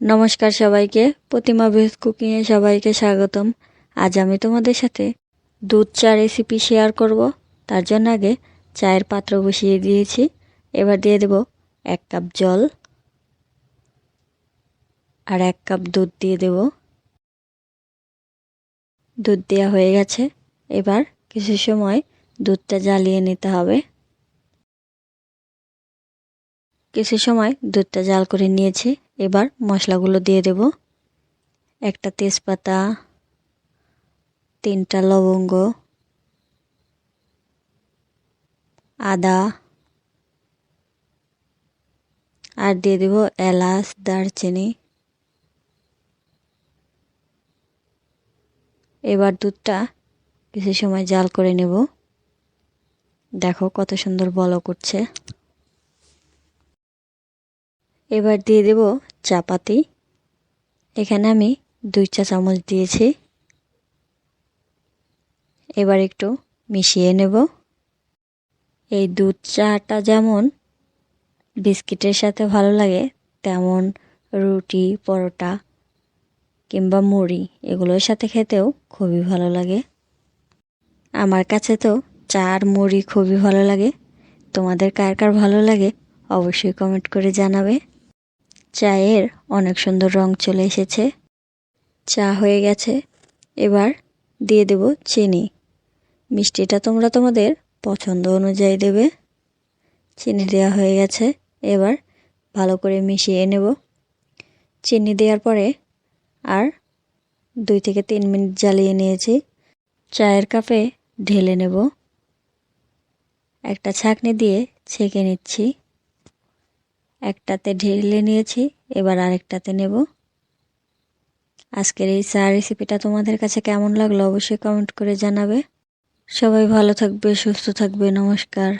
নমস্কার সবাইকে, প্রতিমা ভেজ কুকিংয়ে সবাইকে স্বাগতম। আজ আমি তোমাদের সাথে দুধ চা রেসিপি শেয়ার করব। তার জন্য আগে চায়ের পাত্র বসিয়ে দিয়েছি। এবার দিয়ে দেব 1 কাপ জল আর 1 কাপ দুধ দিয়ে দেব। দুধ দেওয়া হয়ে গেছে। এবার কিছু সময় দুধটা জ্বালিয়ে নিতে হবে। কিছু সময় দুধটা জাল করে নিয়েছি। এবার মশলাগুলো দিয়ে দেব। একটা তেজপাতা, 3টা লবঙ্গ, আদা আর দিয়ে দেব এলাচ, দারচিনি। এবার দুধটা কিছু সময় জাল করে নেব। দেখো কত সুন্দর বলক উঠছে। এবার দিয়ে দেব চা পাতি। এখানে আমি 2 চা চামচ দিয়েছি। এবার একটু মিশিয়ে নেব। এই দুধ চাটা যেমন বিস্কিটের সাথে ভালো লাগে, তেমন রুটি, পরোটা কিংবা মুড়ি এগুলোর সাথে খেতেও খুবই ভালো লাগে। আমার কাছে তো চা আর মুড়ি খুবই ভালো লাগে। তোমাদের কার কার ভালো লাগে অবশ্যই কমেন্ট করে জানাবে। চায়ের অনেক সুন্দর রং চলে এসেছে। চা হয়ে গেছে। এবার দিয়ে দেব চিনি। মিষ্টিটা তোমরা তোমাদের পছন্দ অনুযায়ী দেবে। চিনি দেওয়া হয়ে গেছে। এবার ভালো করে মিশিয়ে নেব। চিনি দেওয়ার পরে আর 2 থেকে 3 মিনিট জ্বালিয়ে নিয়েছি। চায়ের কাপে ঢেলে নেব। একটা ছাঁকনি দিয়ে ছেঁকে নিচ্ছি। একটাতে ঢেলে নিয়েছি, এবার আরেকটাতে নেব। আজকের এই চা রেসিপিটা তোমাদের কাছে কেমন লাগলো অবশ্যই কমেন্ট করে জানাবে। সবাই ভালো থাকবে, সুস্থ থাকবে। নমস্কার।